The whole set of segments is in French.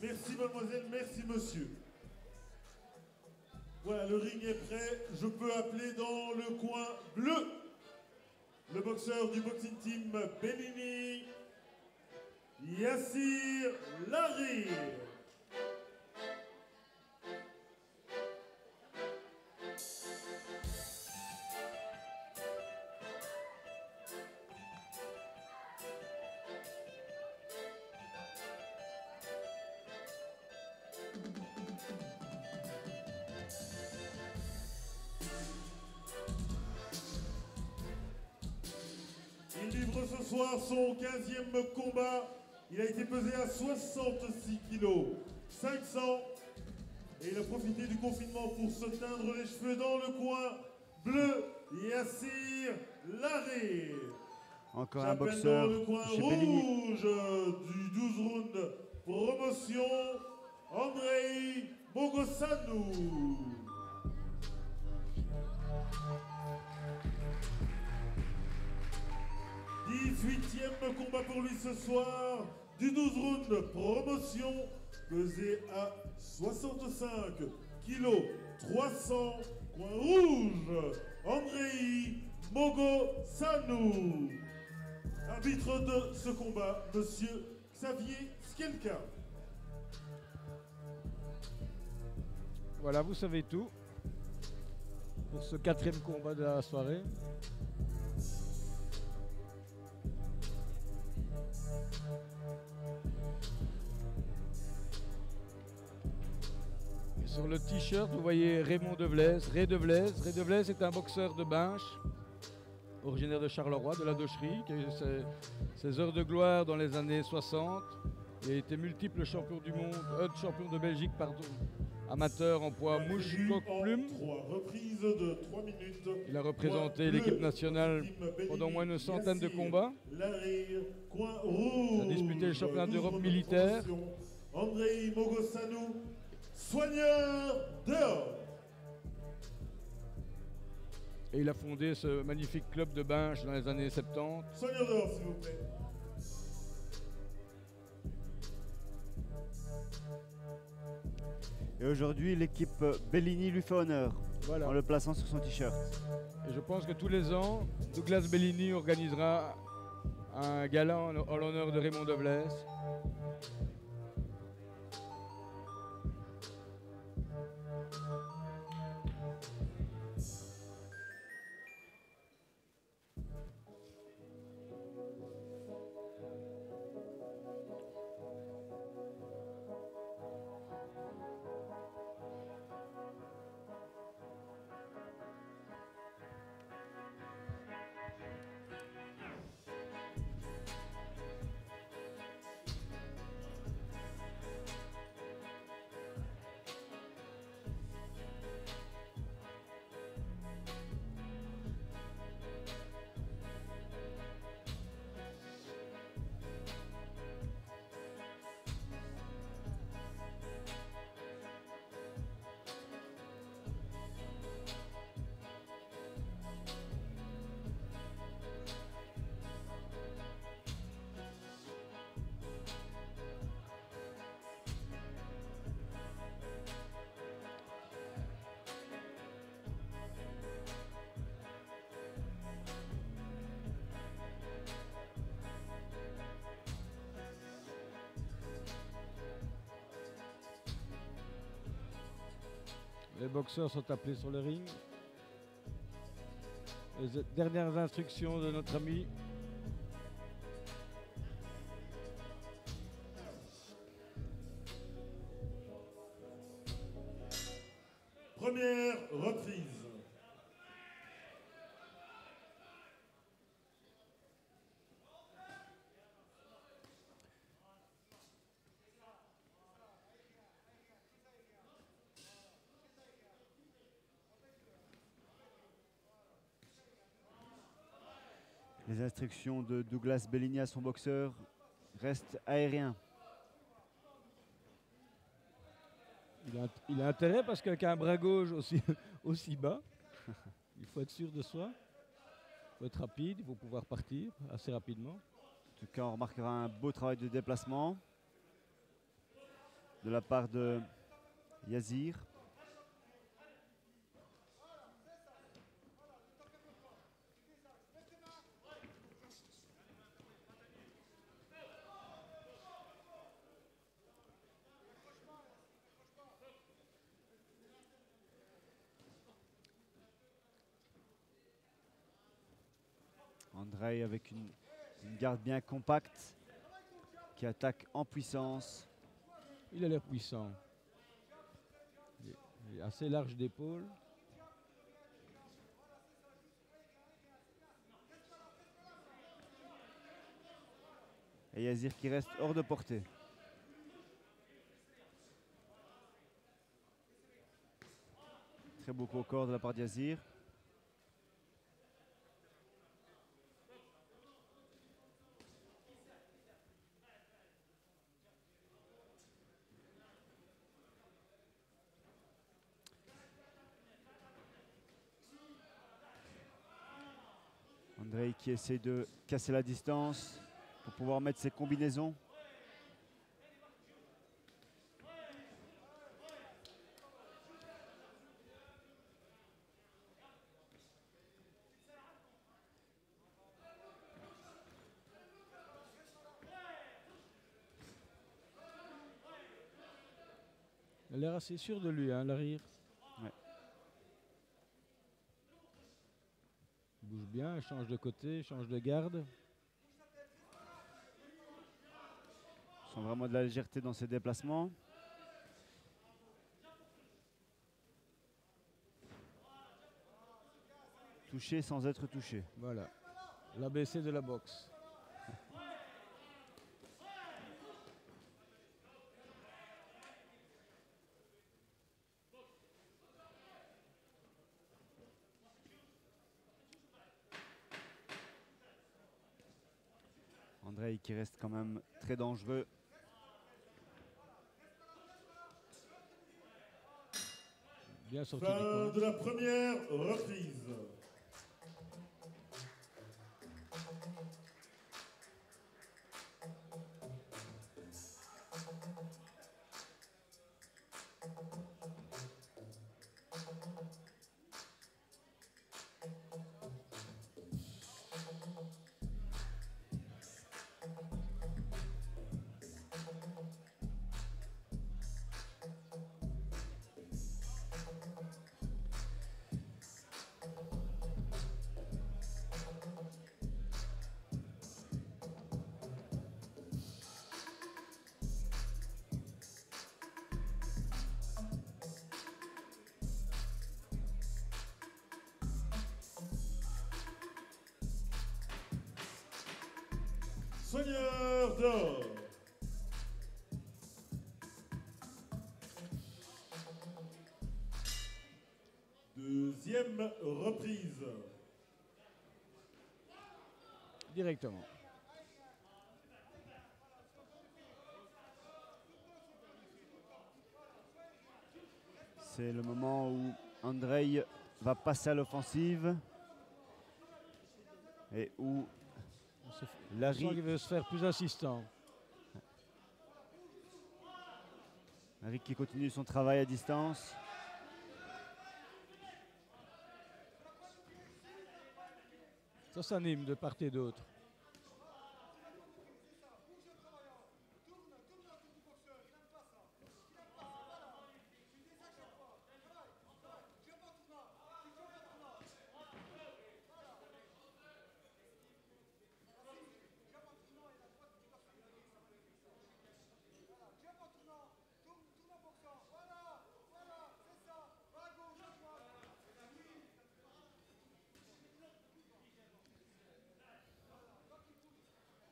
Merci mademoiselle, merci monsieur. Voilà, le ring est prêt. Je peux appeler dans le coin bleu le boxeur du boxing team Bellini, Yassir Larir. Il livre ce soir son 15e combat. Il a été pesé à 66 kg 500 et il a profité du confinement pour se teindre les cheveux dans le coin bleu. Yassir Larir. Encore un boxeur dans le coin chez Bellini. rouge du 12 round promotion, Andrei Mogosanou. 18e combat pour lui ce soir, du 12 round promotion, pesé à 65 kg 300, coin rouge, Andrei Mogosanou. Arbitre de ce combat, monsieur Xavier Skelka. Voilà, vous savez tout pour ce 4e combat de la soirée. Et sur le t-shirt, vous voyez Raymond Devlez. Ray Devlez. Ray Devlez est un boxeur de Binche, originaire de Charleroi, de la Docherie, qui a eu ses heures de gloire dans les années 60 et a été multiple champion du monde, champion de Belgique, pardon, amateur en poids mouche, coq, plume. 3 reprises de 3 minutes. Il a représenté l'équipe nationale pendant moins d'une centaine de combats. Larir, coin rouge. Il a disputé le championnat d'Europe militaire. Andrei Mogosanou, soigneur d'or. Et il a fondé ce magnifique club de Binche dans les années 70. Soigneur d'or, s'il vous plaît. Et aujourd'hui, l'équipe Bellini lui fait honneur Voilà. en le plaçant sur son t-shirt. Et je pense que tous les ans, Douglas Bellini organisera un gala en l'honneur de Raymond Devlez. Les boxeurs sont appelés sur le ring. Les dernières instructions de notre ami. Première reprise. Les instructions de Douglas Bellini à son boxeur restent aériens. Il a intérêt parce qu'avec un bras gauche aussi bas, il faut être sûr de soi, il faut être rapide, il faut pouvoir partir assez rapidement. En tout cas, on remarquera un beau travail de déplacement. de la part de Yazir. Andrei avec une garde bien compacte qui attaque en puissance. Il a l'air puissant. Il est assez large d'épaule. Et Yazir qui reste hors de portée. Très beau coup au corps de la part de Yazir. Andrei qui essaie de casser la distance pour pouvoir mettre ses combinaisons. Il a l'air assez sûr de lui, hein, l'arrière. Ouais. Il bouge bien, il change de côté, il change de garde. Il sent vraiment de la légèreté dans ses déplacements. Touché sans être touché. Voilà, l'ABC de la boxe. Andrei qui reste quand même très dangereux. Bien sorti du Fin coin. de la première reprise. Soigneur d'or. Deuxième reprise. Directement. C'est le moment où Andrei va passer à l'offensive et où On sent Larry qu'il veut se faire plus insistant. qui continue son travail à distance. Ça s'anime de part et d'autre.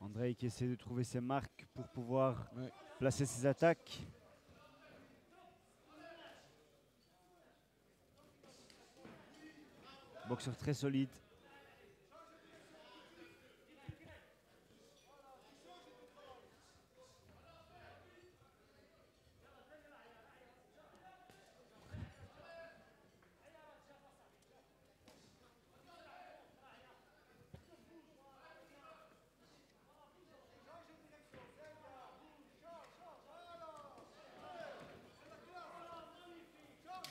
Andrei qui essaie de trouver ses marques pour pouvoir Ouais. placer ses attaques. Boxeur très solide.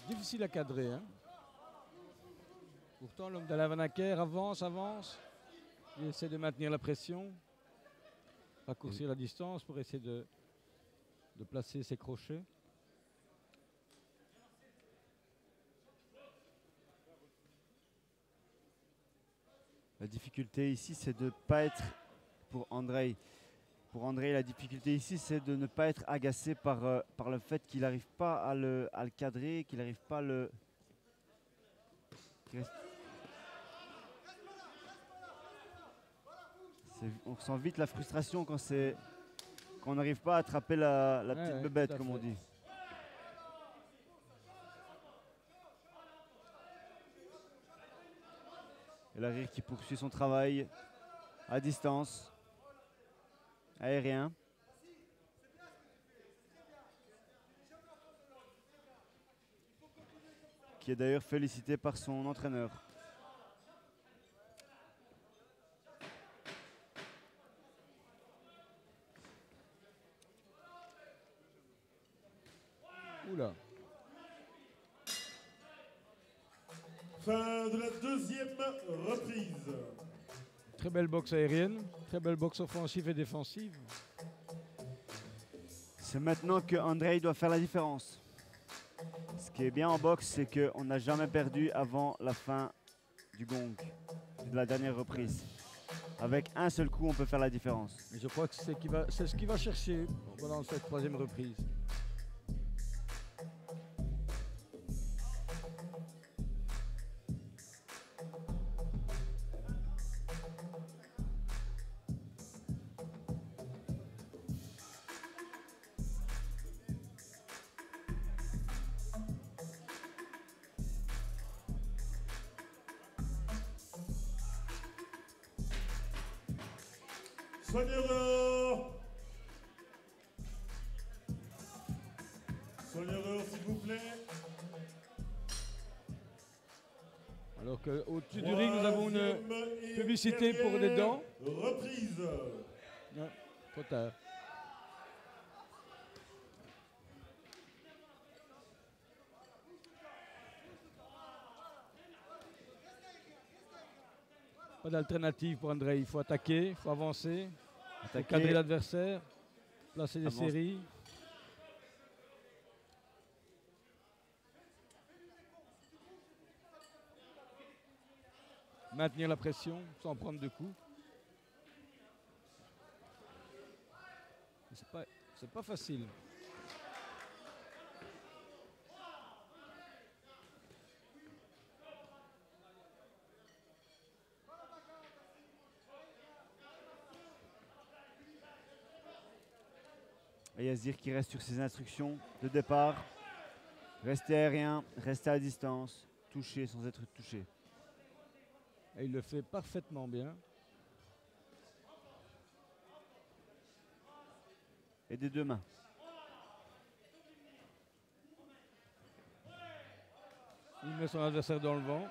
difficile à cadrer. Hein. Pourtant, l'homme d'Alavanaker avance, avance. Il essaie de maintenir la pression. Raccourcir la distance pour essayer de placer ses crochets. La difficulté ici, c'est de ne pas être, pour Andrei, la difficulté ici, c'est de ne pas être agacé par le fait qu'il n'arrive pas à le cadrer, qu'il n'arrive pas à le... On ressent vite la frustration quand on n'arrive pas à attraper la petite bébête, comme on dit. Et l'arrière qui poursuit son travail à distance, aérien. Qui est d'ailleurs félicité par son entraîneur. Oula. Fin de la deuxième reprise. Très belle boxe aérienne, très belle boxe offensive et défensive. C'est maintenant que Andrei doit faire la différence. Ce qui est bien en boxe, c'est qu'on n'a jamais perdu avant la fin du gong, de la dernière reprise. Avec un seul coup, on peut faire la différence. Et je crois que c'est ce qu'il va chercher pendant cette troisième reprise. Soigneur, s'il vous plaît. Alors qu'au-dessus du ring, nous avons une publicité pour des dents. Reprise. Ouais, trop tard. Pas d'alternative pour Andrei. Il faut attaquer, il faut avancer, il faut cadrer l'adversaire, placer des séries. Maintenir la pression sans prendre de coups. C'est pas facile. Et Yazir qui reste sur ses instructions de départ. Rester aérien, rester à distance, toucher sans être touché. Et il le fait parfaitement bien. Et des deux mains. Il met son adversaire dans le vent.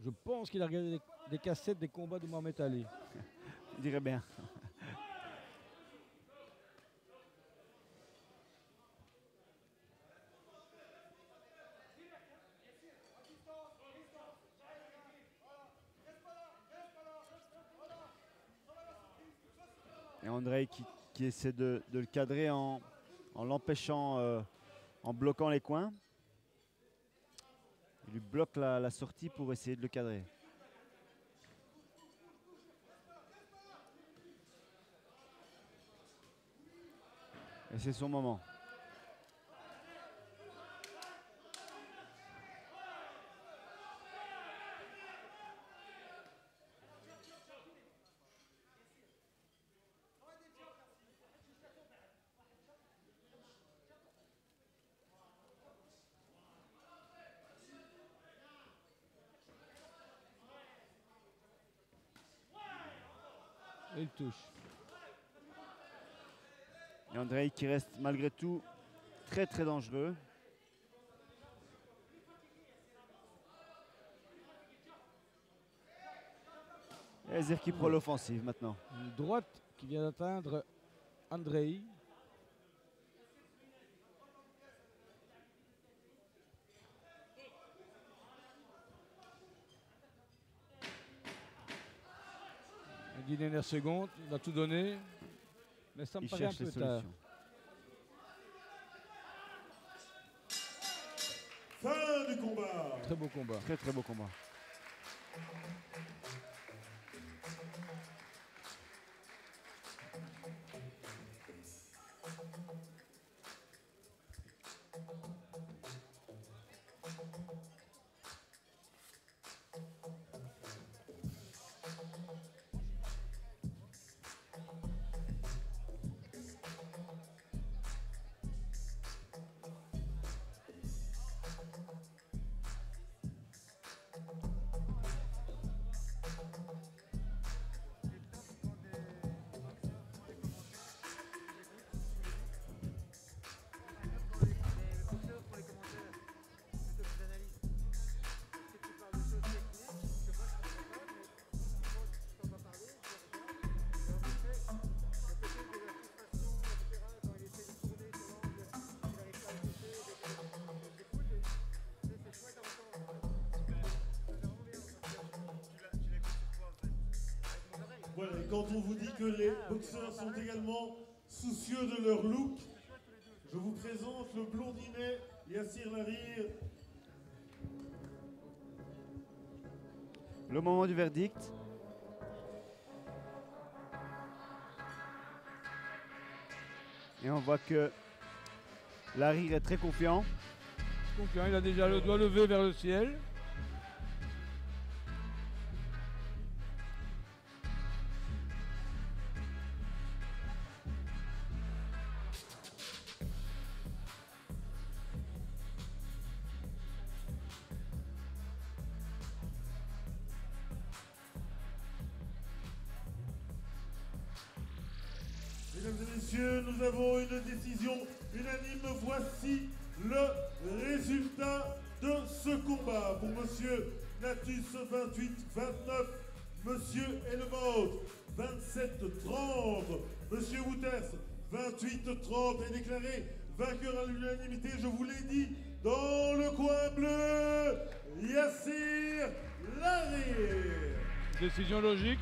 Je pense qu'il a regardé des cassettes des combats de Mohamed Ali. Je dirais bien. Et Andrei qui essaie de le cadrer en l'empêchant, en bloquant les coins. Il lui bloque la sortie pour essayer de le cadrer. Et c'est son moment. Et il touche. Et Andrei qui reste malgré tout très très dangereux. Et Yazir qui prend l'offensive maintenant. Une droite qui vient d'atteindre Andrei. Guy Nenner-Segonde, il a tout donné. Mais ça me Il paraît un cherche les peu tard. solutions. Fin du combat. Très beau combat. Très très beau combat. Voilà, et quand on vous dit que les boxeurs sont également soucieux de leur look, je vous présente le blondinet Yassir Larir. Le moment du verdict. Et on voit que Larir est très confiant. Confiant, il a déjà le doigt levé vers le ciel. Mesdames et messieurs, nous avons une décision unanime. Voici le résultat de ce combat. Pour Monsieur Natus 28-29, Monsieur Ellevold 27-30, Monsieur Wouters 28-30 est déclaré vainqueur à l'unanimité. Je vous l'ai dit, dans le coin bleu, Yassir Larir. Décision logique.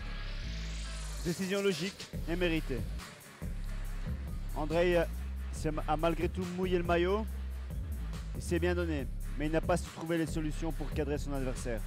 Décision logique et méritée. Andrei a malgré tout mouillé le maillot. Il s'est bien donné, mais il n'a pas su trouver les solutions pour cadrer son adversaire.